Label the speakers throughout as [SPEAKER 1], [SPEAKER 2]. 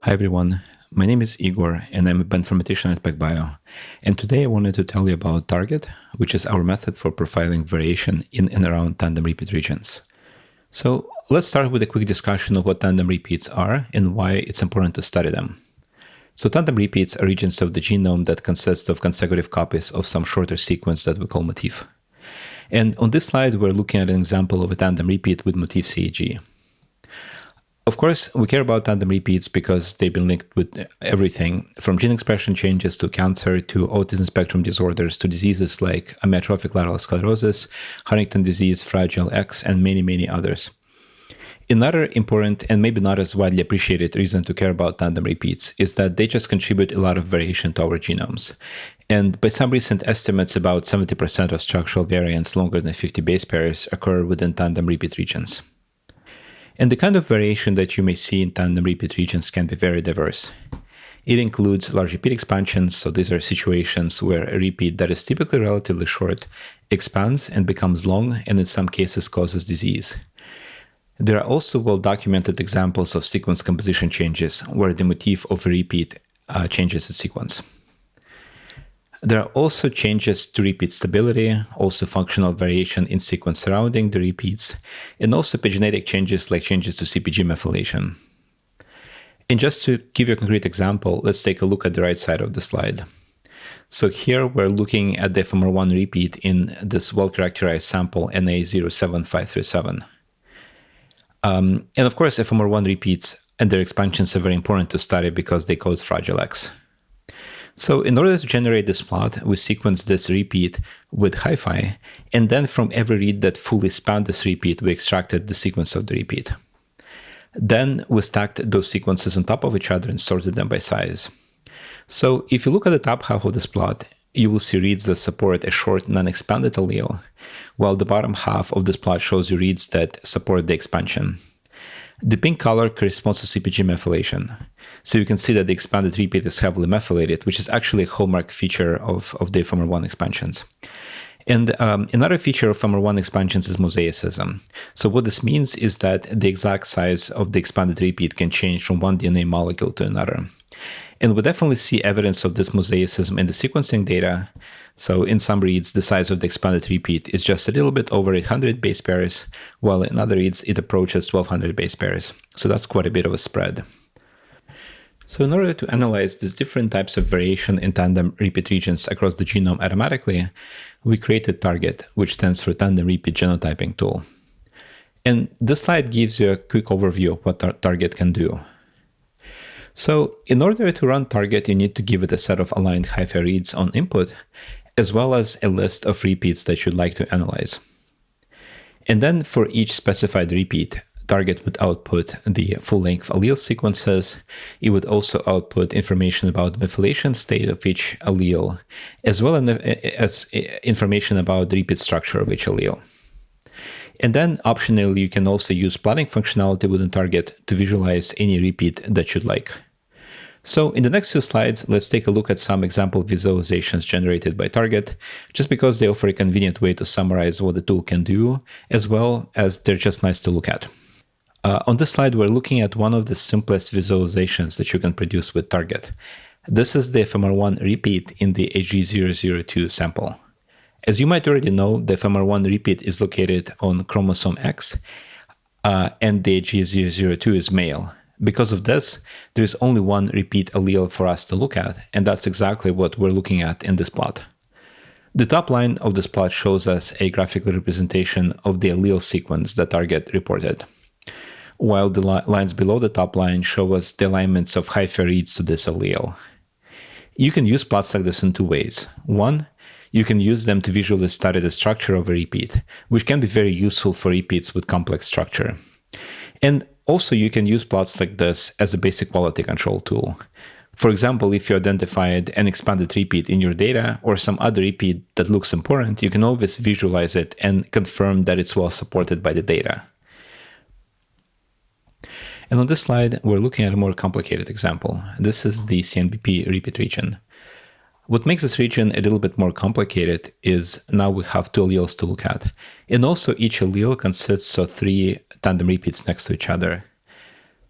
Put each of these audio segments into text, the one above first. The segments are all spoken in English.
[SPEAKER 1] Hi everyone, my name is Egor and I'm a bioinformatician at PacBio. And today I wanted to tell you about TRGT, which is our method for profiling variation in and around tandem repeat regions. So let's start with a quick discussion of what tandem repeats are and why it's important to study them. So tandem repeats are regions of the genome that consist of consecutive copies of some shorter sequence that we call motif. And on this slide, we're looking at an example of a tandem repeat with motif CAG. Of course, we care about tandem repeats because they've been linked with everything from gene expression changes to cancer to autism spectrum disorders to diseases like amyotrophic lateral sclerosis, Huntington disease, Fragile X, and many, many others. Another important and maybe not as widely appreciated reason to care about tandem repeats is that they just contribute a lot of variation to our genomes. And by some recent estimates, about 70% of structural variants longer than 50 base pairs occur within tandem repeat regions. And the kind of variation that you may see in tandem repeat regions can be very diverse. It includes large repeat expansions, so these are situations where a repeat that is typically relatively short expands and becomes long and in some cases causes disease. There are also well-documented examples of sequence composition changes where the motif of a repeat changes its sequence. There are also changes to repeat stability, also functional variation in sequence surrounding the repeats, and also epigenetic changes like changes to CpG methylation. And just to give you a concrete example, let's take a look at the right side of the slide. So here we're looking at the FMR1 repeat in this well-characterized sample NA07537. And of course, FMR1 repeats and their expansions are very important to study because they cause Fragile X. So in order to generate this plot, we sequenced this repeat with HiFi, and then from every read that fully spanned this repeat, we extracted the sequence of the repeat. Then we stacked those sequences on top of each other and sorted them by size. So if you look at the top half of this plot, you will see reads that support a short non-expanded allele, while the bottom half of this plot shows you reads that support the expansion. The pink color corresponds to CpG methylation. So you can see that the expanded repeat is heavily methylated, which is actually a hallmark feature of the FMR1 expansions. And another feature of FMR1 expansions is mosaicism. So what this means is that the exact size of the expanded repeat can change from one DNA molecule to another. And we definitely see evidence of this mosaicism in the sequencing data. So in some reads, the size of the expanded repeat is just a little bit over 800 base pairs, while in other reads, it approaches 1200 base pairs. So that's quite a bit of a spread. So in order to analyze these different types of variation in tandem repeat regions across the genome automatically, we created TRGT, which stands for Tandem Repeat Genotyping Tool. And this slide gives you a quick overview of what TRGT can do. So in order to run TRGT, you need to give it a set of aligned HiFi reads on input, as well as a list of repeats that you'd like to analyze. And then for each specified repeat, TRGT would output the full-length allele sequences. It would also output information about the methylation state of each allele, as well as information about the repeat structure of each allele. And then optionally, you can also use plotting functionality within TRGT to visualize any repeat that you'd like. So in the next few slides, let's take a look at some example visualizations generated by TRGT, just because they offer a convenient way to summarize what the tool can do, as well as they're just nice to look at. On this slide, we're looking at one of the simplest visualizations that you can produce with TRGT. This is the FMR1 repeat in the HG002 sample. As you might already know, the FMR1 repeat is located on chromosome X, and the HG002 is male. Because of this, there is only one repeat allele for us to look at, and that's exactly what we're looking at in this plot. The top line of this plot shows us a graphical representation of the allele sequence that TRGT reported, while the lines below the top line show us the alignments of HiFi reads to this allele. You can use plots like this in two ways. One, you can use them to visually study the structure of a repeat, which can be very useful for repeats with complex structure. And also, you can use plots like this as a basic quality control tool. For example, if you identified an expanded repeat in your data or some other repeat that looks important, you can always visualize it and confirm that it's well supported by the data. And on this slide, we're looking at a more complicated example. This is the CNBP repeat region. What makes this region a little bit more complicated is now we have two alleles to look at. And also each allele consists of 3 tandem repeats next to each other.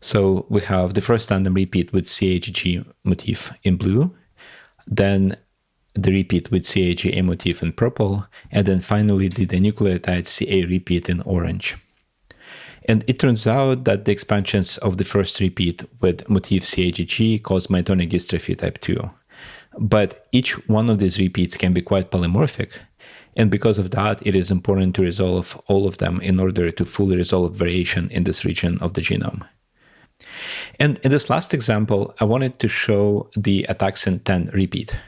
[SPEAKER 1] So we have the first tandem repeat with CAGG motif in blue, then the repeat with CAGA motif in purple, and then finally the dinucleotide CA repeat in orange. And it turns out that the expansions of the first repeat with motif CAGG cause myotonic dystrophy type 2. But each one of these repeats can be quite polymorphic. And because of that, it is important to resolve all of them in order to fully resolve variation in this region of the genome. And in this last example, I wanted to show the ataxin 10 repeat.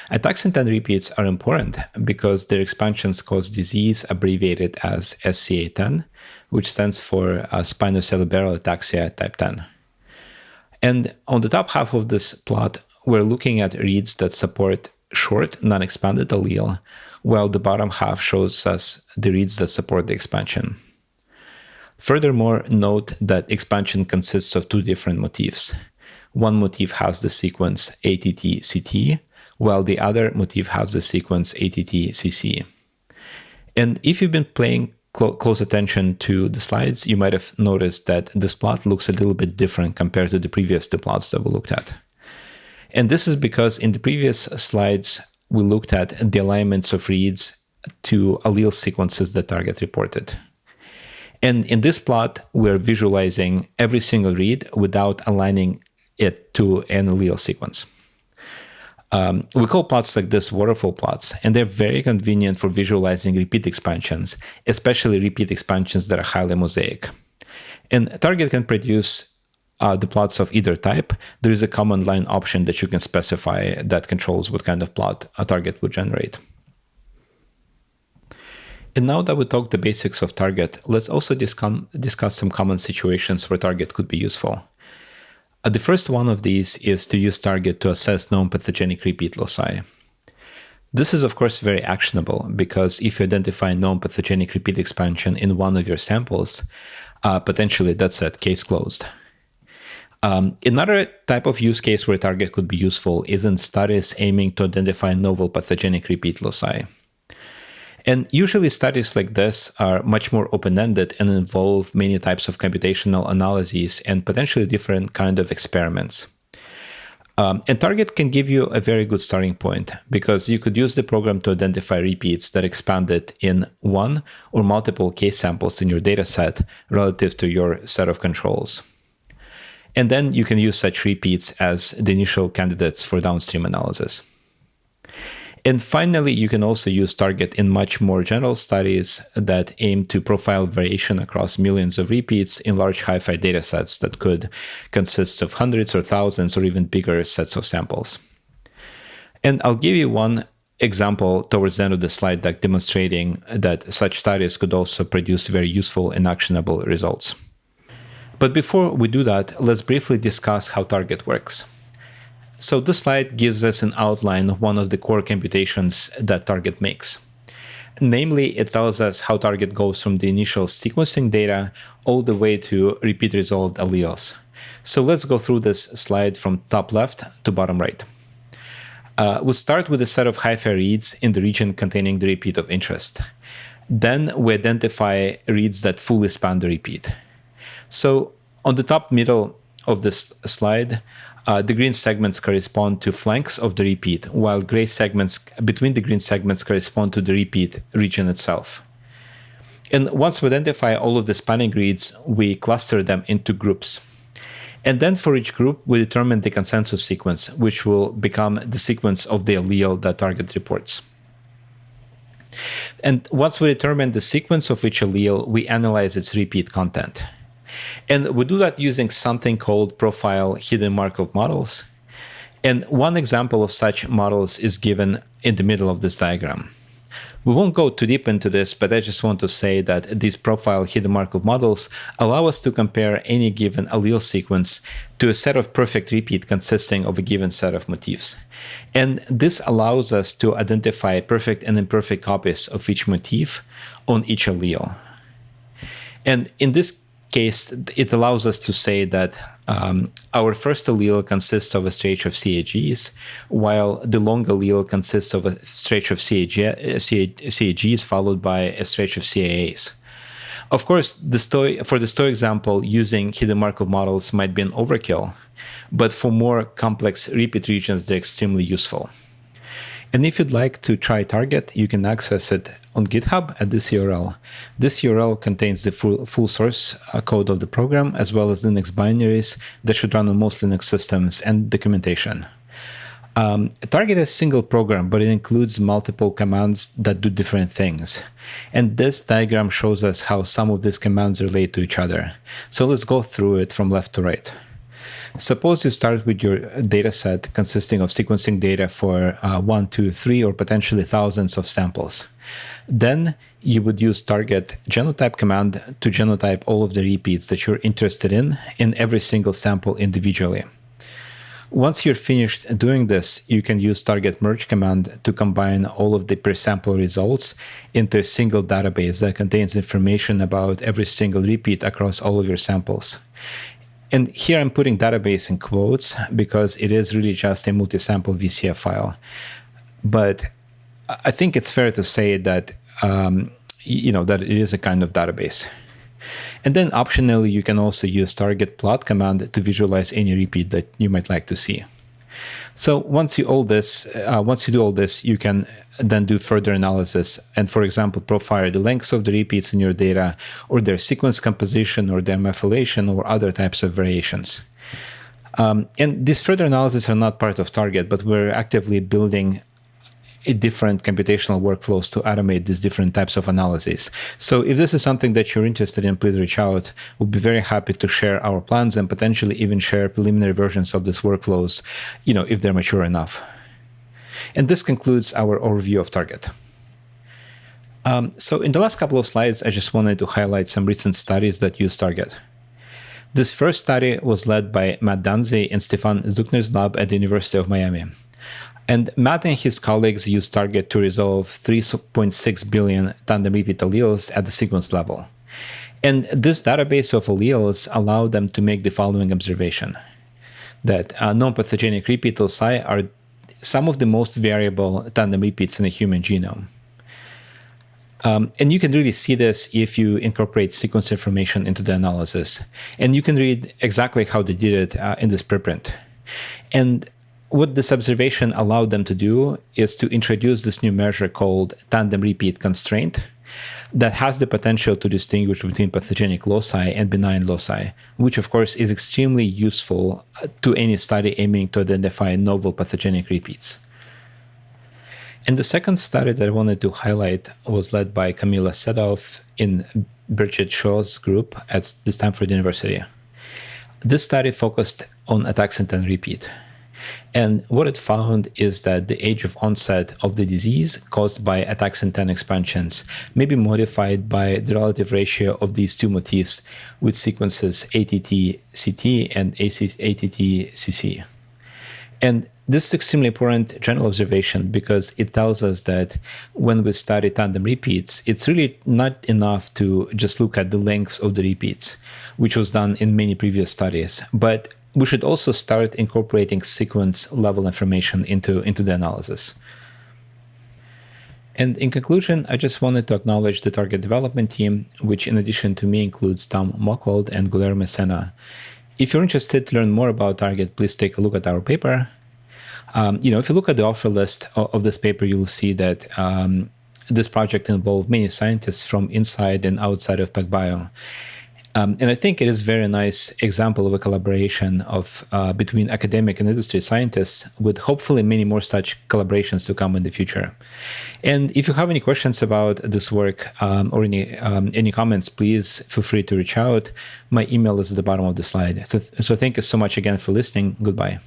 [SPEAKER 1] Ataxin 10 repeats are important because their expansions cause disease abbreviated as SCA10, which stands for spinocerebellar ataxia type 10. And on the top half of this plot, we're looking at reads that support short, non-expanded allele, while the bottom half shows us the reads that support the expansion. Furthermore, note that expansion consists of two different motifs. One motif has the sequence ATT-CT, while the other motif has the sequence ATT-CC. And if you've been paying close attention to the slides, you might have noticed that this plot looks a little bit different compared to the previous two plots that we looked at. And this is because in the previous slides, we looked at the alignments of reads to allele sequences the target reported. And in this plot, we're visualizing every single read without aligning it to an allele sequence. We call plots like this waterfall plots, and they're very convenient for visualizing repeat expansions, especially repeat expansions that are highly mosaic. And Target can produce the plots of either type. There is a command line option that you can specify that controls what kind of plot a Target would generate. And now that we talked the basics of Target, let's also discuss some common situations where Target could be useful. The first one of these is to use Target to assess known pathogenic repeat loci. This is, of course, very actionable because if you identify known pathogenic repeat expansion in one of your samples, potentially that's it, case closed. Another type of use case where Target could be useful is in studies aiming to identify novel pathogenic repeat loci. And usually studies like this are much more open-ended and involve many types of computational analyses and potentially different kind of experiments. And Target can give you a very good starting point because you could use the program to identify repeats that expanded in one or multiple case samples in your dataset relative to your set of controls. And then you can use such repeats as the initial candidates for downstream analysis. And finally, you can also use Target in much more general studies that aim to profile variation across millions of repeats in large HiFi datasets that could consist of hundreds or thousands or even bigger sets of samples. And I'll give you one example towards the end of the slide deck demonstrating that such studies could also produce very useful and actionable results. But before we do that, let's briefly discuss how Target works. So this slide gives us an outline of one of the core computations that Target makes. Namely, it tells us how Target goes from the initial sequencing data all the way to repeat resolved alleles. So let's go through this slide from top left to bottom right. We'll start with a set of HiFi reads in the region containing the repeat of interest. Then we identify reads that fully span the repeat. So on the top middle of this slide, the green segments correspond to flanks of the repeat, while gray segments between the green segments correspond to the repeat region itself. And once we identify all of the spanning reads, we cluster them into groups. And then for each group, we determine the consensus sequence, which will become the sequence of the allele that Target reports. And once we determine the sequence of each allele, we analyze its repeat content. And we do that using something called profile hidden Markov models. And one example of such models is given in the middle of this diagram. We won't go too deep into this, but I just want to say that these profile hidden Markov models allow us to compare any given allele sequence to a set of perfect repeat consisting of a given set of motifs. And this allows us to identify perfect and imperfect copies of each motif on each allele. And in this case, it allows us to say that our first allele consists of a stretch of CAGs, while the long allele consists of a stretch of CAGs followed by a stretch of CAAs. Of course, for the STOI example, using hidden Markov models might be an overkill, but for more complex repeat regions, they're extremely useful. And if you'd like to try Target, you can access it on GitHub at this URL. This URL contains the full source code of the program, as well as Linux binaries that should run on most Linux systems and documentation. Target is a single program, but it includes multiple commands that do different things. And this diagram shows us how some of these commands relate to each other. So let's go through it from left to right. Suppose you start with your data set consisting of sequencing data for 1, 2, 3, or potentially thousands of samples. Then you would use target genotype command to genotype all of the repeats that you're interested in every single sample individually. Once you're finished doing this, you can use target merge command to combine all of the per sample results into a single database that contains information about every single repeat across all of your samples. And here I'm putting database in quotes because it is really just a multi-sample VCF file. But I think it's fair to say that, that it is a kind of database. And then optionally, you can also use target plot command to visualize any repeat that you might like to see. So once you do all this, you can then do further analysis and, for example, profile the lengths of the repeats in your data, or their sequence composition, or their methylation, or other types of variations. And these further analyses are not part of Target, but we're actively building different computational workflows to automate these different types of analyses. So if this is something that you're interested in, please reach out. We'll be very happy to share our plans and potentially even share preliminary versions of these workflows, if they're mature enough. And this concludes our overview of Target. So in the last couple of slides, I just wanted to highlight some recent studies that use Target. This first study was led by Matt Danzi and Stefan Zuckner's lab at the University of Miami. And Matt and his colleagues used Target to resolve 3.6 billion tandem repeat alleles at the sequence level. And this database of alleles allowed them to make the following observation, that non-pathogenic repeat loci are some of the most variable tandem repeats in the human genome. And you can really see this if you incorporate sequence information into the analysis. And you can read exactly how they did it in this preprint. And what this observation allowed them to do is to introduce this new measure called tandem repeat constraint that has the potential to distinguish between pathogenic loci and benign loci, which of course is extremely useful to any study aiming to identify novel pathogenic repeats. And the second study that I wanted to highlight was led by Kamila Sedov in Birgit Shaw's group at the Stanford University. This study focused on ataxin-10 repeat. And what it found is that the age of onset of the disease caused by ataxin-10 expansions may be modified by the relative ratio of these two motifs with sequences ATT-CT and ATT-CC. And this is extremely important general observation because it tells us that when we study tandem repeats, it's really not enough to just look at the length of the repeats, which was done in many previous studies, but we should also start incorporating sequence-level information into the analysis. And in conclusion, I just wanted to acknowledge the Target development team, which in addition to me includes Tom Mockwald and Guilherme Sena. If you're interested to learn more about Target, please take a look at our paper. If you look at the offer list of this paper, you'll see that this project involved many scientists from inside and outside of PacBio. And I think it is a very nice example of a collaboration of between academic and industry scientists, with hopefully many more such collaborations to come in the future. And if you have any questions about this work or any comments, please feel free to reach out. My email is at the bottom of the slide. So thank you so much again for listening. Goodbye.